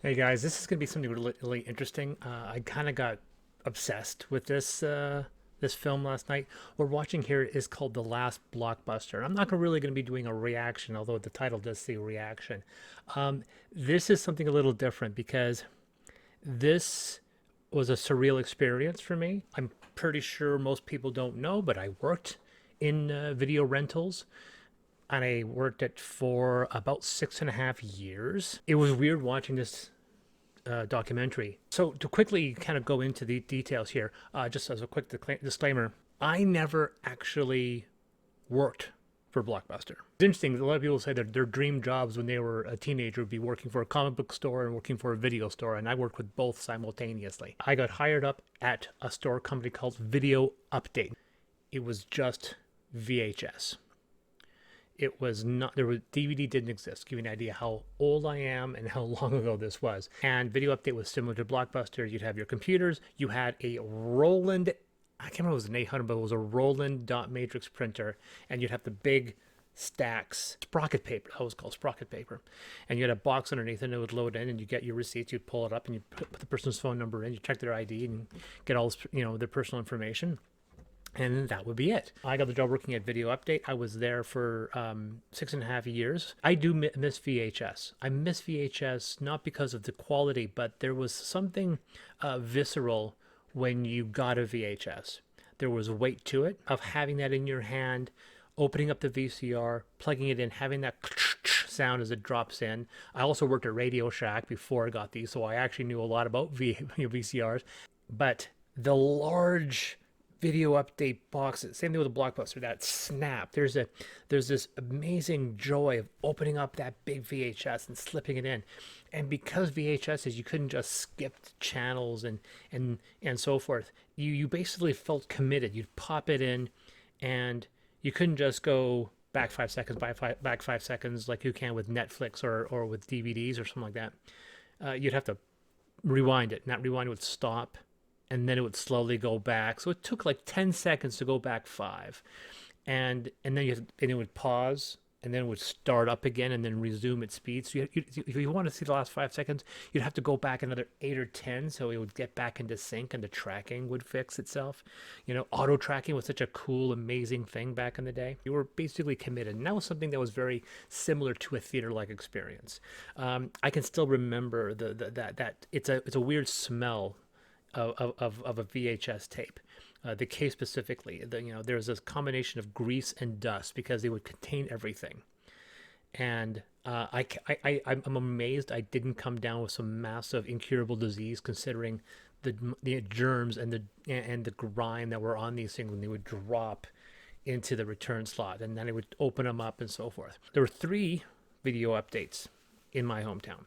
Hey guys, this is going to be something really interesting. I kind of got obsessed with this film last night. We're watching here is called The Last Blockbuster. I'm not really going to be doing a reaction, although the title does say reaction. This is something a little different because this was a surreal experience for me. I'm pretty sure most people don't know, but I worked in video rentals and I worked it for about 6.5 years. It was weird watching this documentary. So to quickly kind of go into the details here, just as a quick disclaimer, I never actually worked for Blockbuster. It's interesting. A lot of people say that their dream jobs when they were a teenager would be working for a comic book store and working for a video store, and I worked with both simultaneously. I got hired up at a store company called Video Update. It was just VHS. It was not, there was, DVD didn't exist. Give you an idea how old I am and how long ago this was. And Video Update was similar to Blockbuster. You'd have your computers. You had a Roland, I can't remember if it was an 800, but it was a Roland dot matrix printer. And you'd have the big stacks, sprocket paper, that was called sprocket paper. And you had a box underneath and it would load in and you get your receipts, you'd pull it up and you put the person's phone number in, you check their ID and get all this, their personal information. And that would be it. I got the job working at Video Update. I was there for 6.5 years. I do miss VHS. I miss VHS not because of the quality, but there was something visceral when you got a VHS. There was weight to it of having that in your hand, opening up the VCR, plugging it in, having that sound as it drops in. I also worked at Radio Shack before I got these, so I actually knew a lot about VCRs. But the large Video Update boxes, same thing with the Blockbuster, that snap, there's this amazing joy of opening up that big VHS and slipping it in. And because VHSs, you couldn't just skip channels and so forth, you basically felt committed. You'd pop it in and you couldn't just go back 5 seconds, back 5 seconds like you can with Netflix or with DVDs or something like that. You'd have to rewind it, and that rewind would stop and then it would slowly go back. So it took like 10 seconds to go back 5. And then it would pause, and then it would start up again and then resume its speed. So if you want to see the last 5 seconds, you'd have to go back another 8 or 10 so it would get back into sync and the tracking would fix itself. Auto tracking was such a cool, amazing thing back in the day. You were basically committed. And that was something that was very similar to a theater-like experience. I can still remember that it's a weird smell of a VHS tape. The case specifically, there's this combination of grease and dust because they would contain everything. And I'm amazed I didn't come down with some massive incurable disease, considering the germs and the grime that were on these things when they would drop into the return slot, and then it would open them up and so forth. There were 3 Video Updates in my hometown.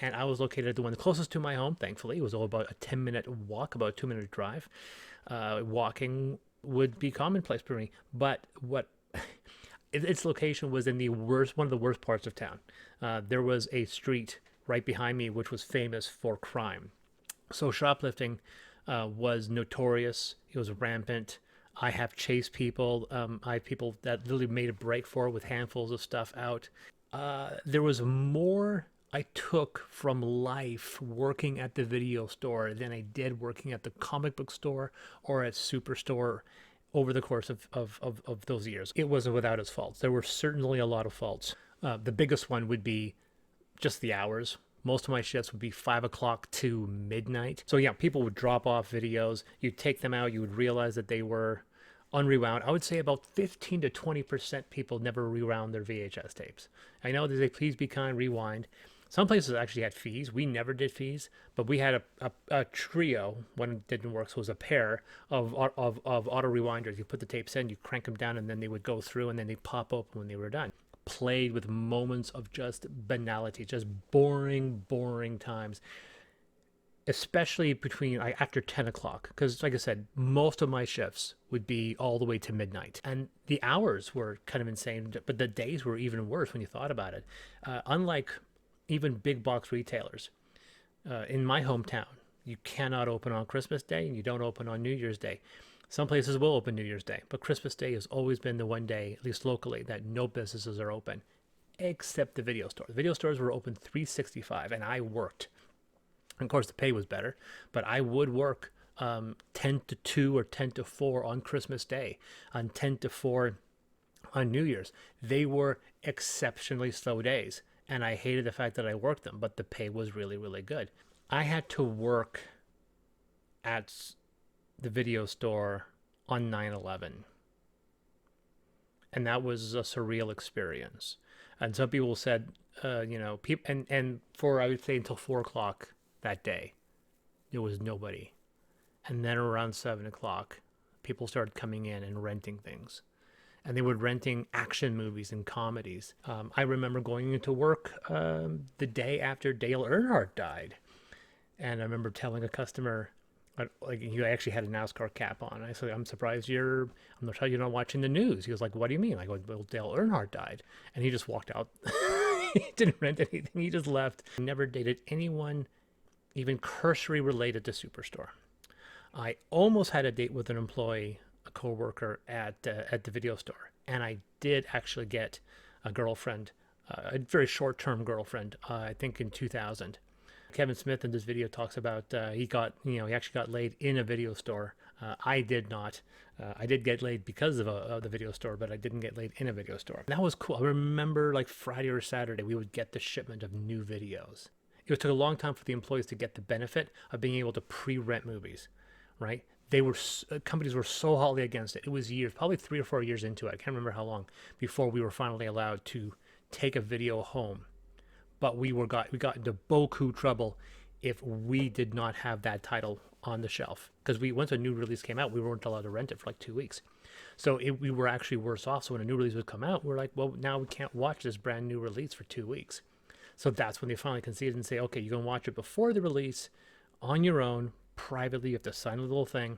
And I was located at the one closest to my home, thankfully. It was all about a 10-minute walk, about a 2-minute drive. Walking would be commonplace for me. But its location was in one of the worst parts of town. There was a street right behind me which was famous for crime. So shoplifting was notorious. It was rampant. I have chased people. I have people that literally made a break for it with handfuls of stuff out. There was more I took from life working at the video store than I did working at the comic book store or at Superstore over the course of those years. It wasn't without its faults. There were certainly a lot of faults. The biggest one would be just the hours. Most of my shifts would be 5 o'clock to midnight. So yeah, people would drop off videos. You'd take them out. You would realize that they were unrewound. I would say about 15 to 20% people never rewound their VHS tapes. I know they say, please be kind, rewind. Some places actually had fees. We never did fees, but we had a trio. One didn't work, so it was a pair of auto rewinders. You put the tapes in, you crank them down, and then they would go through, and then they'd pop open when they were done. Played with moments of just banality, just boring times, especially between after 10 o'clock. Because like I said, most of my shifts would be all the way to midnight. And the hours were kind of insane, but the days were even worse when you thought about it. Unlike even big box retailers. In my hometown, you cannot open on Christmas Day and you don't open on New Year's Day. Some places will open New Year's Day, but Christmas Day has always been the one day, at least locally, that no businesses are open, except the video store. The video stores were open 365, and I worked Of course, the pay was better, but I would work 10 to 2 or 10 to 4 on Christmas Day, on 10 to 4 on New Year's. They were exceptionally slow days, and I hated the fact that I worked them, but the pay was really, really good. I had to work at the video store on 9/11, and that was a surreal experience. And some people said, people, and for I would say until 4 o'clock that day, there was nobody. And then around 7 o'clock, people started coming in and renting things. And they were renting action movies and comedies. I remember going into work the day after Dale Earnhardt died. And I remember telling a customer, like he actually had a NASCAR cap on. I said, I'm surprised you're not watching the news. He was like, what do you mean? I go, well, Dale Earnhardt died. And he just walked out. He didn't rent anything. He just left. I never dated anyone even cursory related to Superstore. I almost had a date with an employee, a coworker at the video store, and I did actually get a girlfriend, a very short-term girlfriend. I think in 2000. Kevin Smith in this video talks about he actually got laid in a video store. I did not. I did get laid because of the video store, but I didn't get laid in a video store. And that was cool. I remember like Friday or Saturday, we would get the shipment of new videos. It took a long time for the employees to get the benefit of being able to pre-rent movies, right? Companies were so hotly against it. It was years, probably 3 or 4 years into it. I can't remember how long before we were finally allowed to take a video home. But we got into beaucoup trouble if we did not have that title on the shelf, because once a new release came out, we weren't allowed to rent it for like 2 weeks. So we were actually worse off. So when a new release would come out, we're like, well, now we can't watch this brand new release for 2 weeks. So that's when they finally conceded and say, okay, you can watch it before the release on your own, privately. You have to sign a little thing,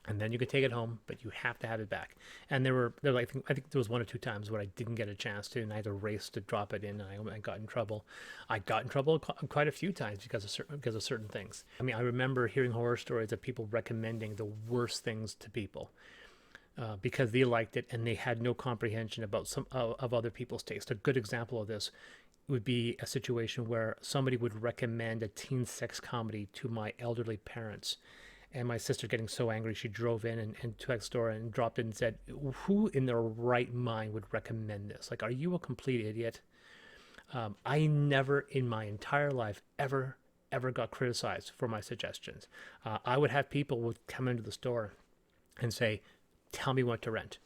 and then you can take it home, but you have to have it back. And there like, I think there was 1 or 2 times where I didn't get a chance to, and I had to race to drop it in, and I got in trouble. I got in trouble quite a few times because of certain things. I mean, I remember hearing horror stories of people recommending the worst things to people because they liked it and they had no comprehension about some of other people's taste. A good example of this would be a situation where somebody would recommend a teen sex comedy to my elderly parents. And my sister, getting so angry, she drove in and to that store and dropped it and said, who in their right mind would recommend this? Like, are you a complete idiot? I never in my entire life ever got criticized for my suggestions. I would have people would come into the store and say, tell me what to rent.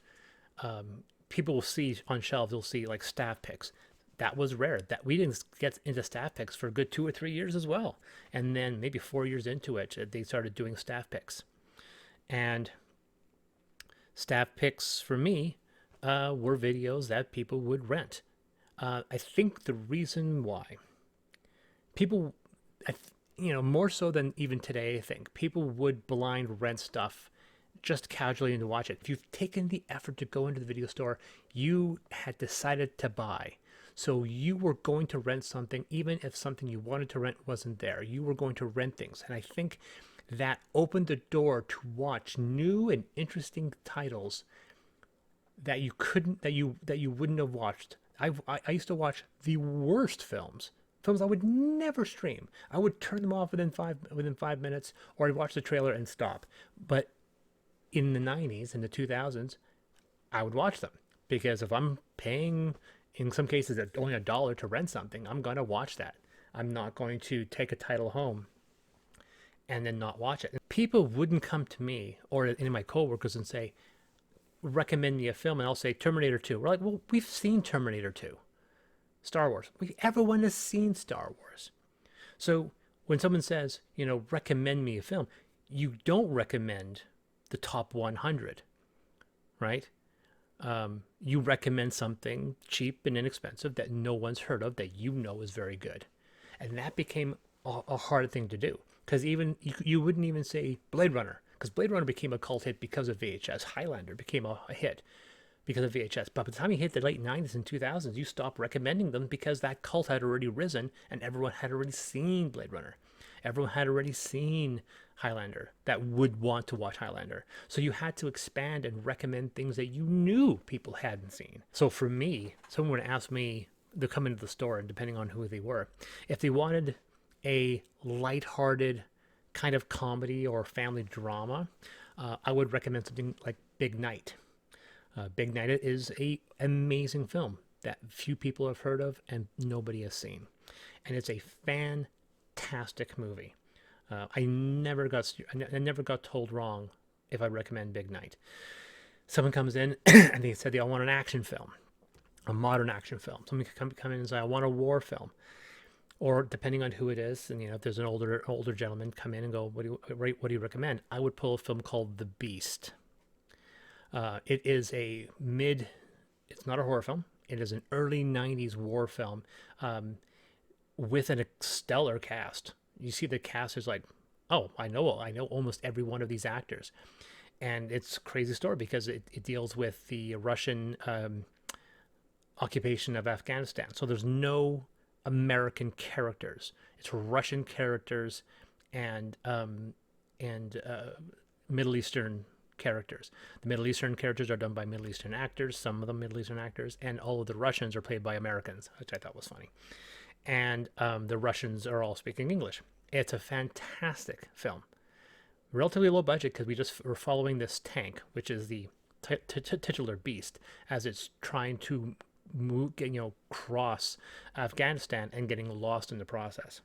People will see on shelves, they'll see like staff picks. That was rare. That we didn't get into staff picks for a good 2 or 3 years as well. And then maybe 4 years into it, they started doing staff picks. And staff picks for me were videos that people would rent. I think the reason why people, more so than even today, I think people would blind rent stuff just casually and to watch it. If you've taken the effort to go into the video store, you had decided to buy. So you were going to rent something, even if something you wanted to rent wasn't there. You were going to rent things. And I think that opened the door to watch new and interesting titles that you wouldn't have watched. I used to watch the worst films I would never stream. I would turn them off within 5 minutes, or I'd watch the trailer and stop. But in the 90s and the 2000s, I would watch them, because if I'm paying, in some cases, only $1 to rent something, I'm going to watch that. I'm not going to take a title home and then not watch it. People wouldn't come to me or any of my coworkers and say, recommend me a film, and I'll say Terminator 2. We're like, well, we've seen Terminator 2. Star Wars. Everyone has seen Star Wars. So when someone says, recommend me a film, you don't recommend the top 100, right? You recommend something cheap and inexpensive that no one's heard of, that is very good. And that became a hard thing to do, because even you wouldn't even say Blade Runner, because Blade Runner became a cult hit because of VHS. Highlander became a hit because of VHS. But by the time you hit the late 90s and 2000s, you stopped recommending them because that cult had already risen and everyone had already seen Blade Runner. Everyone had already seen Highlander that would want to watch Highlander. So you had to expand and recommend things that you knew people hadn't seen. So for me, someone would ask me to come into the store, and depending on who they were, if they wanted a lighthearted kind of comedy or family drama, I would recommend something like Big Night. Big Night is a amazing film that few people have heard of and nobody has seen, and it's a fantastic movie. I never got told wrong if I recommend Big Night. Someone comes in and they said they all want an action film, a modern action film. Someone could come in and say I want a war film, or depending on who it is, and if there's an older gentleman come in and go, what do you recommend? I would pull a film called The Beast. It is a mid. It's not a horror film. It is an early '90s war film, with a stellar cast. You see the cast is like, oh, I know almost every one of these actors, and it's a crazy story because it deals with the Russian occupation of Afghanistan. So there's no American characters. It's Russian characters and Middle Eastern characters. The Middle Eastern characters are done by Middle Eastern actors, some of them Middle Eastern actors, and all of the Russians are played by Americans, which I thought was funny. And the Russians are all speaking English. It's a fantastic film. Relatively low budget because we're following this tank, which is the titular beast, as it's trying to move, cross Afghanistan and getting lost in the process.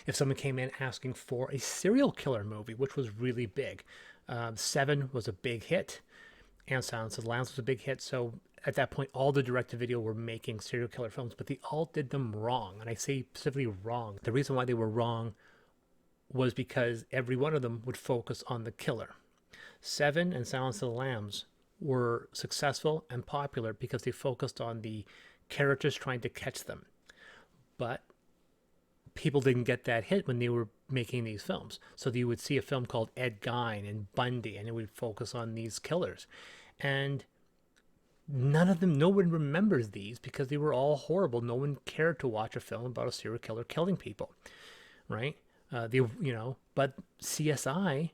If someone came in asking for a serial killer movie, which was really big, Seven was a big hit, and Silence of the Lambs was a big hit. So at that point, all the direct-to-video were making serial killer films, but they all did them wrong. And I say specifically wrong. The reason why they were wrong was because every one of them would focus on the killer. Seven and Silence of the Lambs were successful and popular because they focused on the characters trying to catch them. But people didn't get that hit when they were making these films. So you would see a film called Ed Gein and Bundy, and it would focus on these killers. And no one remembers these because they were all horrible. No one cared to watch a film about a serial killer killing people, right? But CSI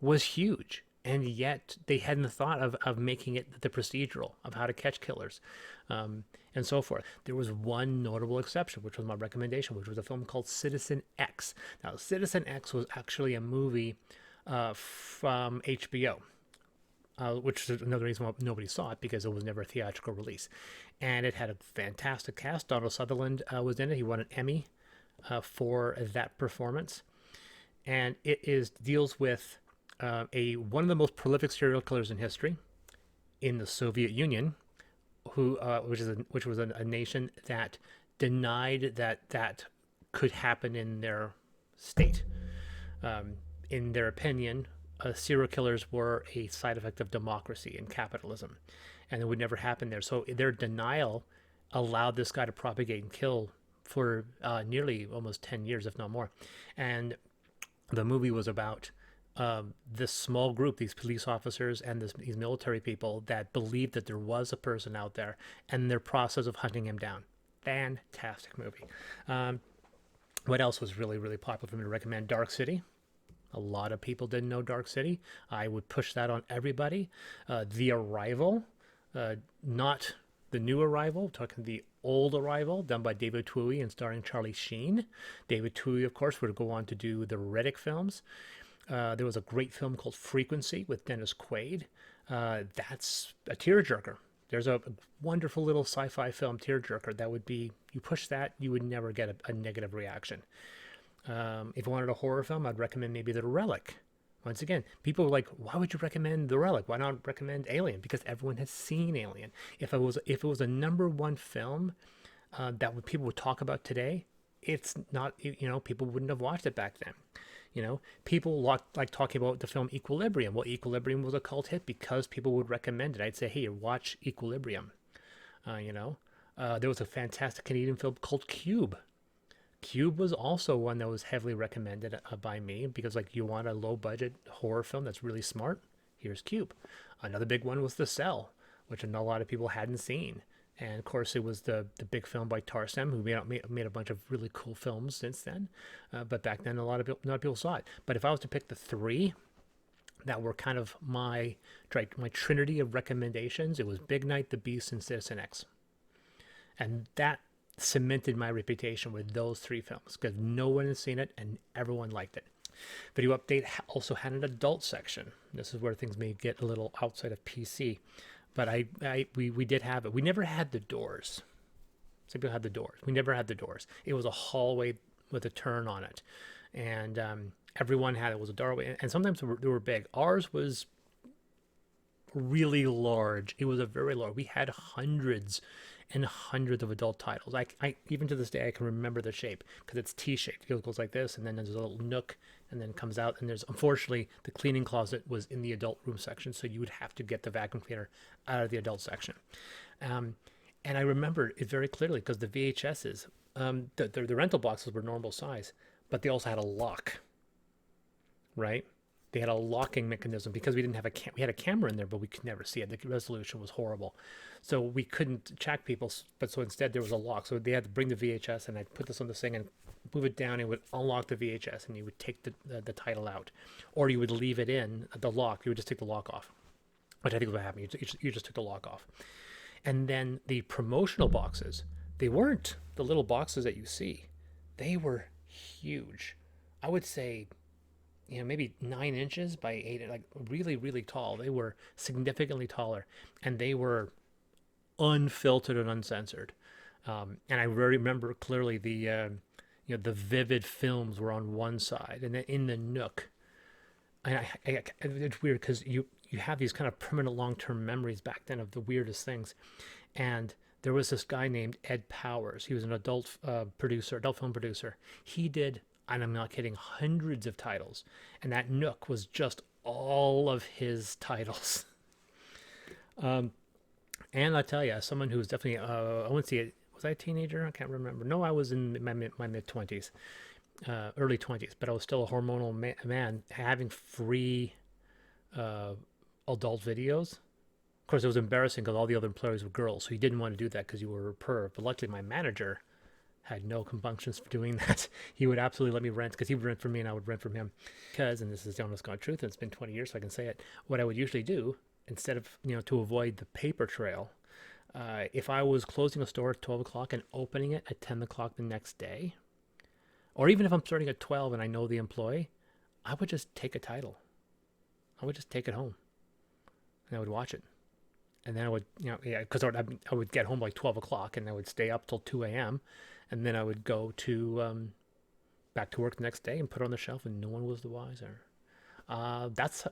was huge. And yet they hadn't thought of making it the procedural of how to catch killers, and so forth. There was one notable exception, which was my recommendation, which was a film called Citizen X. Now, Citizen X was actually a movie from HBO, which is another reason why nobody saw it, because it was never a theatrical release. And it had a fantastic cast. Donald Sutherland was in it. He won an Emmy for that performance. And it deals with one of the most prolific serial killers in history in the Soviet Union, which was a nation that denied that could happen in their state. In their opinion, serial killers were a side effect of democracy and capitalism, and it would never happen there. So their denial allowed this guy to propagate and kill for nearly almost 10 years, if not more. And the movie was about this small group, these police officers and these military people that believed that there was a person out there, and their process of hunting him down. Fantastic movie. What else was really, really popular for me to recommend? Dark City. A lot of people didn't know Dark City. I would push that on everybody. The Arrival, not the new Arrival, talking the old Arrival, done by David Twohy and starring Charlie Sheen. David Twohy, of course, would go on to do the Riddick films. There was a great film called Frequency with Dennis Quaid. That's a tearjerker. There's a wonderful little sci-fi film tearjerker that would be, you push that, you would never get a negative reaction. If you wanted a horror film, I'd recommend maybe The Relic. Once again, people were like, why would you recommend The Relic? Why not recommend Alien? Because everyone has seen Alien. If it was a number one film that people would talk about today, it's not, people wouldn't have watched it back then. People like talking about the film Equilibrium. Well, Equilibrium was a cult hit because people would recommend it. I'd say, hey, watch Equilibrium. There was a fantastic Canadian film called Cube. Cube was also one that was heavily recommended by me because, you want a low-budget horror film that's really smart? Here's Cube. Another big one was The Cell, which a lot of people hadn't seen. And, of course, it was the big film by Tarsem, who made a bunch of really cool films since then. But back then, not people saw it. But if I was to pick the three that were kind of my trinity of recommendations, it was Big Night, The Beast, and Citizen X. And that cemented my reputation with those three films because no one had seen it and everyone liked it. Video Update also had an adult section. This is where things may get a little outside of PC, but we did have it. We never had the doors. Some people had the doors. We never had the doors. It was a hallway with a turn on it, and everyone had it. It was a doorway, and sometimes they were big. Ours was really large. It was a very large. We had hundreds and hundreds of adult titles. I even to this day I can remember the shape because it's T-shaped. It goes like this, and then there's a little nook, and then it comes out. And there's, unfortunately, the cleaning closet was in the adult room section, so you would have to get the vacuum cleaner out of the adult section. And I remember it very clearly because the VHSs, the rental boxes were normal size, but they also had a lock, right? They had a locking mechanism because we didn't have we had a camera in there, but we could never see it. The resolution was horrible. So we couldn't track people, but so instead there was a lock. So they had to bring the VHS, and I'd put this on the thing and move it down, and it would unlock the VHS, and you would take the title out. Or you would leave it in, the lock, you would just take the lock off, which I think is what happened. You just took the lock off. And then the promotional boxes, they weren't the little boxes that you see. They were huge. I would say, maybe 9 inches by 8, like really, really tall. They were significantly taller, and they were unfiltered and uncensored. And I very remember clearly the vivid films were on one side, and then in the nook. And it's weird because you have these kind of permanent long-term memories back then of the weirdest things. And there was this guy named Ed Powers. He was an adult film producer. He did, and I'm not kidding, hundreds of titles. And that nook was just all of his titles. And I tell you, as someone who was definitely, I wouldn't say it, was I a teenager? I can't remember. No, I was in my mid-20s, early 20s, but I was still a hormonal man having free adult videos. Of course, it was embarrassing because all the other employees were girls, so you didn't want to do that because you were a perv. But luckily, my manager had no compunctions for doing that. He would absolutely let me rent because he would rent from me and I would rent from him. Because, and this is the honest God truth, and it's been 20 years, so I can say it, what I would usually do, instead of, to avoid the paper trail, if I was closing a store at 12 o'clock and opening it at 10 o'clock the next day, or even if I'm starting at 12 and I know the employee, I would just take a title. I would just take it home and I would watch it. And then I would, because I would get home like 12 o'clock and I would stay up till 2 a.m. And then I would go to back to work the next day and put it on the shelf, and no one was the wiser. That's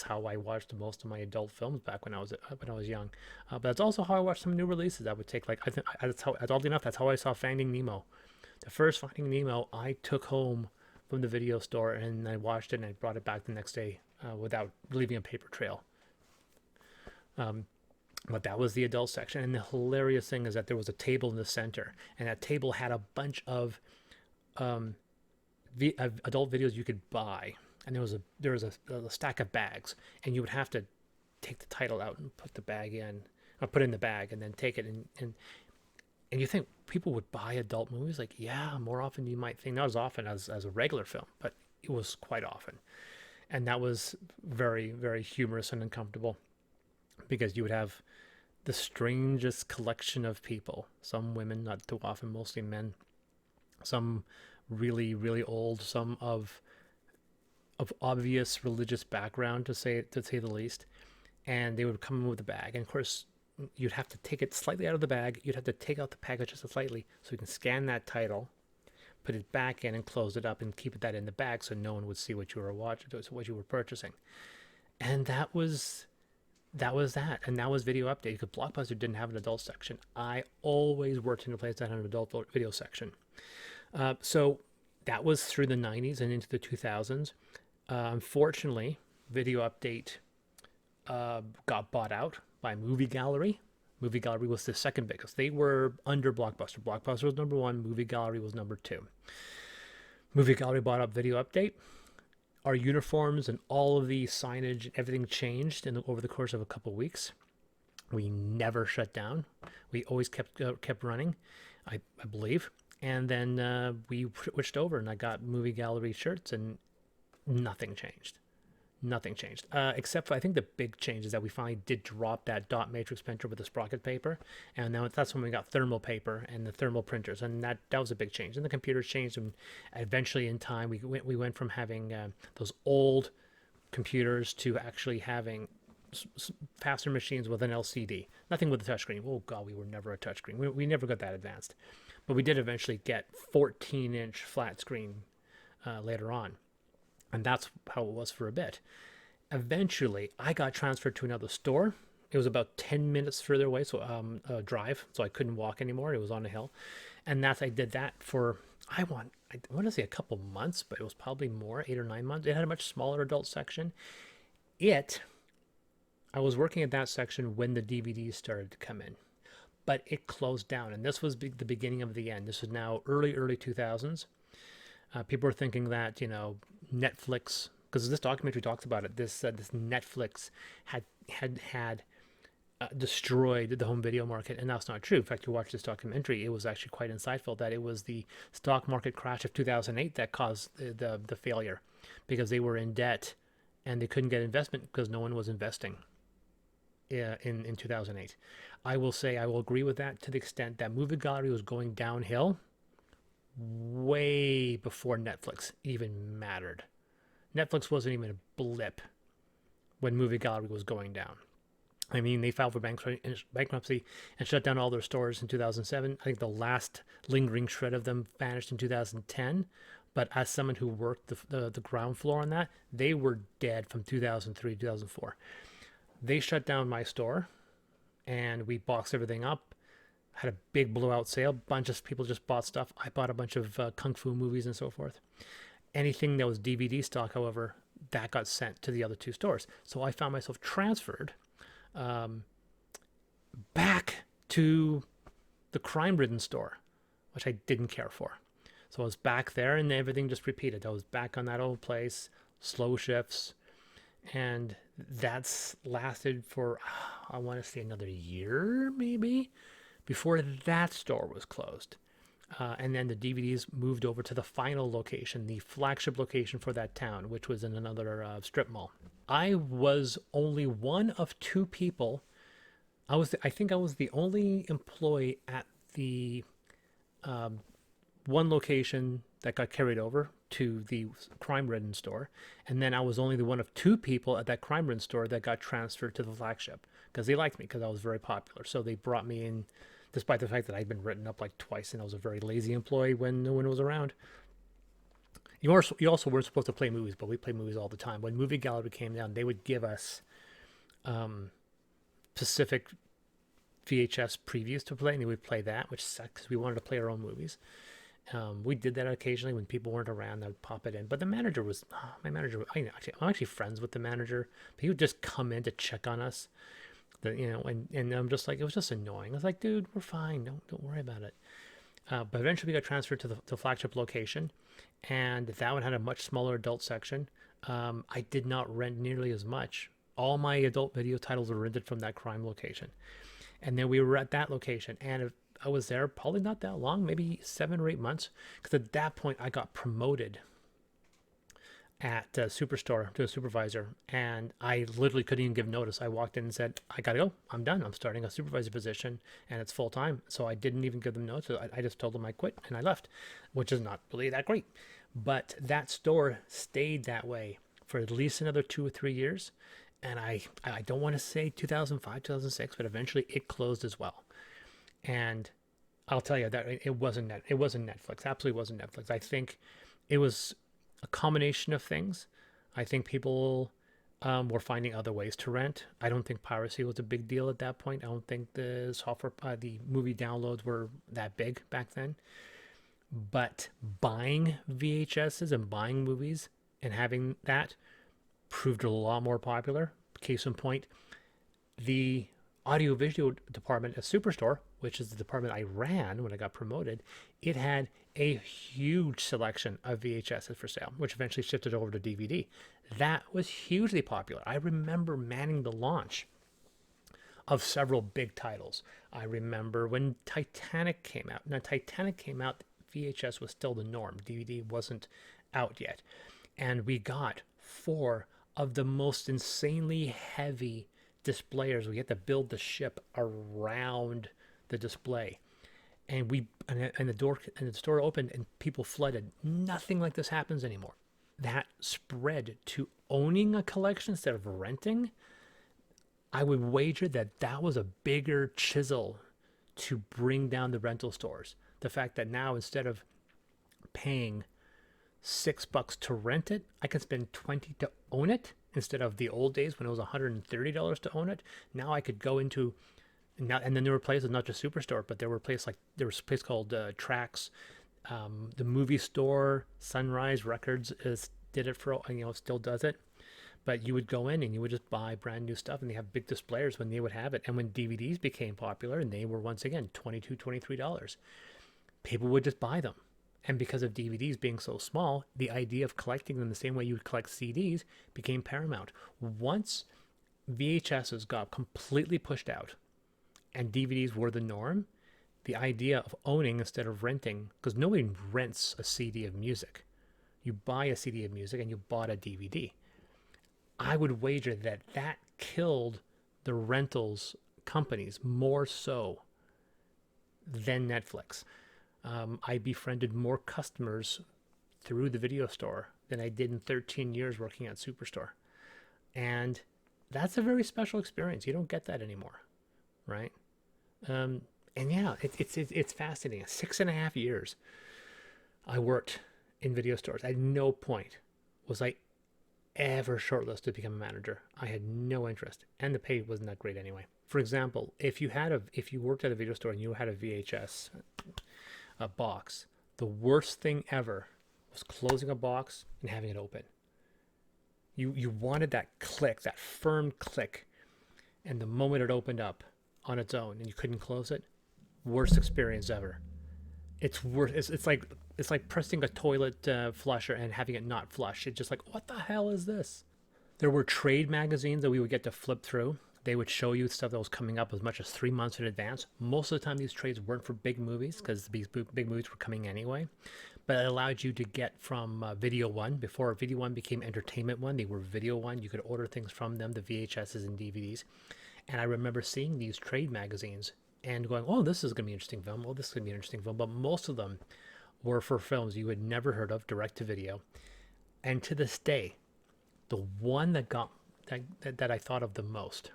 how I watched most of my adult films back when I was young. But that's also how I watched some new releases. I would take oddly enough, that's how I saw Finding Nemo. The first Finding Nemo I took home from the video store, and I watched it and I brought it back the next day without leaving a paper trail. But that was the adult section, and the hilarious thing is that there was a table in the center, and that table had a bunch of adult videos you could buy, and there was a stack of bags, and you would have to take the title out and put the bag in, or put it in the bag, and then take it and you think people would buy adult movies? Like, yeah, more often than you might think. Not as often as a regular film, but it was quite often, and that was very, very humorous and uncomfortable. Because you would have the strangest collection of people, some women, not too often, mostly men, some really, really old, some of obvious religious background, to say the least, and they would come in with a bag. And of course, you'd have to take it slightly out of the bag. You'd have to take out the package just slightly so you can scan that title, put it back in, and close it up, and keep that in the bag so no one would see what you were watching, what you were purchasing. And that was that. And that was Video Update, because Blockbuster didn't have an adult section. I always worked in a place that had an adult video section. So that was through the 90s and into the 2000s. Unfortunately, Video Update got bought out by Movie Gallery. Movie Gallery was the second biggest. They were under Blockbuster. Blockbuster was number 1. Movie Gallery was number 2. Movie Gallery bought up Video Update. Our uniforms and all of the signage and everything changed over the course of a couple of weeks. We never shut down. We always kept running, I believe. And then we switched over, and I got Movie Gallery shirts, and nothing changed. Nothing changed, except for I think the big change is that we finally did drop that dot matrix printer with the sprocket paper, and now that's when we got thermal paper and the thermal printers, and that was a big change. And the computers changed, and eventually in time we went from having those old computers to actually having faster machines with an LCD. Nothing with a touchscreen. Oh god, we were never a touchscreen. We never got that advanced, but we did eventually get 14-inch flat screen later on, and that's how it was for a bit. Eventually, I got transferred to another store. It was about 10 minutes further away, so drive, so I couldn't walk anymore. It was on a hill, and I did that for I want to say a couple months, but it was probably more, 8 or 9 months. It had a much smaller adult section. It I was working at that section when the DVDs started to come in, but it closed down, and this was the beginning of the end. This is now early 2000s. People are thinking that Netflix, because this documentary talks about it. This Netflix had destroyed the home video market, and that's not true. In fact, you watch this documentary, it was actually quite insightful that it was the stock market crash of 2008 that caused the failure, because they were in debt and they couldn't get investment because no one was investing in 2008. I will agree with that to the extent that movie gallery was going downhill way before Netflix even mattered. Netflix wasn't even a blip when movie gallery was going down. I mean, they filed for bankruptcy and shut down all their stores in 2007. I think the last lingering shred of them vanished in 2010. But as someone who worked the ground floor on that, they were dead from 2003 to 2004. They shut down my store, and we boxed everything up. Had a big blowout sale. Bunch of people just bought stuff. I bought a bunch of kung fu movies and so forth. Anything that was DVD stock, however, that got sent to the other two stores. So I found myself transferred back to the crime-ridden store, which I didn't care for. So I was back there, and everything just repeated. I was back on that old place, slow shifts, and that's lasted for, I want to say, another year, maybe, before that store was closed. And then the DVDs moved over to the final location, the flagship location for that town, which was in another strip mall. I was only one of two people. I think I was the only employee at the one location that got carried over to the crime-ridden store, and then I was only the one of two people at that crime-ridden store that got transferred to the flagship because they liked me because I was very popular. So they brought me in, despite the fact that I'd been written up like twice and I was a very lazy employee when no one was around. You also weren't supposed to play movies, but we played movies all the time. When Movie Gallery came down, they would give us specific VHS previews to play, and we would play that, which sucked because we wanted to play our own movies. We did that occasionally when people weren't around. I would pop it in. But the manager was, I'm actually friends with the manager, but he would just come in to check on us. And I'm just like, it was just annoying. I was like, dude, we're fine. Don't worry about it. But eventually we got transferred to the flagship location, and that one had a much smaller adult section. I did not rent nearly as much. All my adult video titles were rented from that crime location. And then we were at that location, and I was there probably not that long, maybe 7 or 8 months, because at that point I got promoted at Superstore to a supervisor, and I literally couldn't even give notice. I walked in and said, I gotta go, I'm done, I'm starting a supervisor position, and it's full time. So I didn't even give them notice. I just told them I quit, and I left, which is not really that great. But that store stayed that way for at least another 2 or 3 years, and I don't want to say 2005, 2006, but eventually it closed as well. And I'll tell you that it wasn't Netflix. Absolutely wasn't Netflix. I think it was a combination of things. I think people were finding other ways to rent. I don't think piracy was a big deal at that point. I don't think the movie downloads were that big back then. But buying VHSs and buying movies and having that proved a lot more popular. Case in point, the audiovisual department at Superstore, which is the department I ran when I got promoted, it had a huge selection of VHSs for sale, which eventually shifted over to DVD. That was hugely popular. I remember manning the launch of several big titles. I remember when Titanic came out. Now, Titanic came out, VHS was still the norm. DVD wasn't out yet. And we got 4 of the most insanely heavy displayers. We had to build the ship around the display. And the store opened and people flooded. Nothing like this happens anymore. That spread to owning a collection instead of renting. I would wager that that was a bigger chisel to bring down the rental stores. The fact that now instead of paying $6 to rent it, I can spend 20 to own it instead of the old days when it was $130 to own it. Now I could go into now, and then there were places, not just Superstore, but there was a place called Trax, the movie store, Sunrise Records did it for, still does it. But you would go in and you would just buy brand new stuff, and they have big displayers when they would have it. And when DVDs became popular, and they were once again $22, $23, people would just buy them. And because of DVDs being so small, the idea of collecting them the same way you would collect CDs became paramount. Once VHSs got completely pushed out and DVDs were the norm, the idea of owning instead of renting, because nobody rents a CD of music. You buy a CD of music and you bought a DVD. I would wager that that killed the rentals companies more so than Netflix. I befriended more customers through the video store than I did in 13 years working at Superstore. And that's a very special experience. You don't get that anymore, right? And yeah, it's fascinating. 6.5 years I worked in video stores. At no point was I ever shortlisted to become a manager. I had no interest, and the pay wasn't that great anyway. For example, if you worked at a video store and you had a VHS box, the worst thing ever was closing a box and having it open. You wanted that click, that firm click, and the moment it opened up on its own and you couldn't close it, worst experience ever. It's worse. It's like pressing a toilet flusher and having it not flush. It's just like, what the hell is this? There were trade magazines that we would get to flip through. They would show you stuff that was coming up as much as 3 months in advance. Most of the time, these trades weren't for big movies because these big movies were coming anyway. But it allowed you to get from Video One. Before Video One became Entertainment One, they were Video One. You could order things from them, the VHSs and DVDs. And I remember seeing these trade magazines and going, oh, this is going to be an interesting film. Oh, this is going to be an interesting film. But most of them were for films you had never heard of, direct to video. And to this day, the one that I thought of the most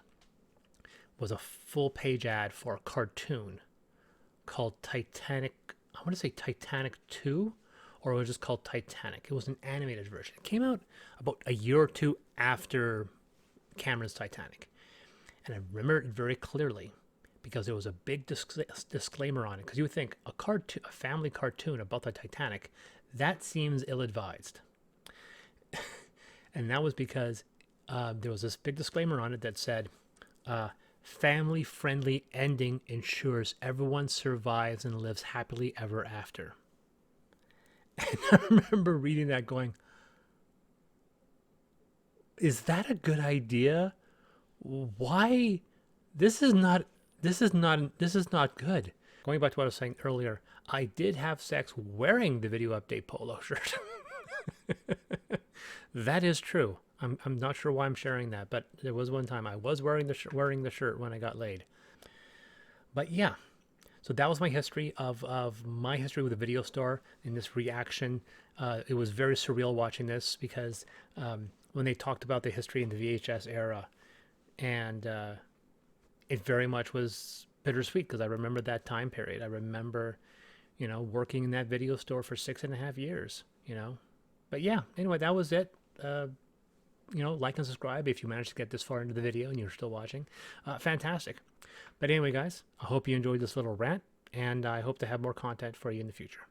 was a full page ad for a cartoon called Titanic. I want to say Titanic 2, or it was just called Titanic. It was an animated version. It came out about a year or two after Cameron's Titanic. And I remember it very clearly because there was a big disclaimer on it. Because you would think a family cartoon about the Titanic, that seems ill-advised. And that was because there was this big disclaimer on it that said, family-friendly ending ensures everyone survives and lives happily ever after. And I remember reading that going, is that a good idea? Why? This is not good. Going back to what I was saying earlier, I did have sex wearing the Video Update polo shirt. That is true. I'm not sure why I'm sharing that, but there was one time I was wearing the shirt when I got laid. But yeah, so that was my history of my history with the video store and this reaction. It was very surreal watching this because when they talked about the history in the VHS era, and it very much was bittersweet because I remember that time period. I remember, working in that video store for 6.5 years. But yeah, anyway, that was it. Like and subscribe if you managed to get this far into the video and you're still watching. Fantastic. But anyway, guys, I hope you enjoyed this little rant, and I hope to have more content for you in the future.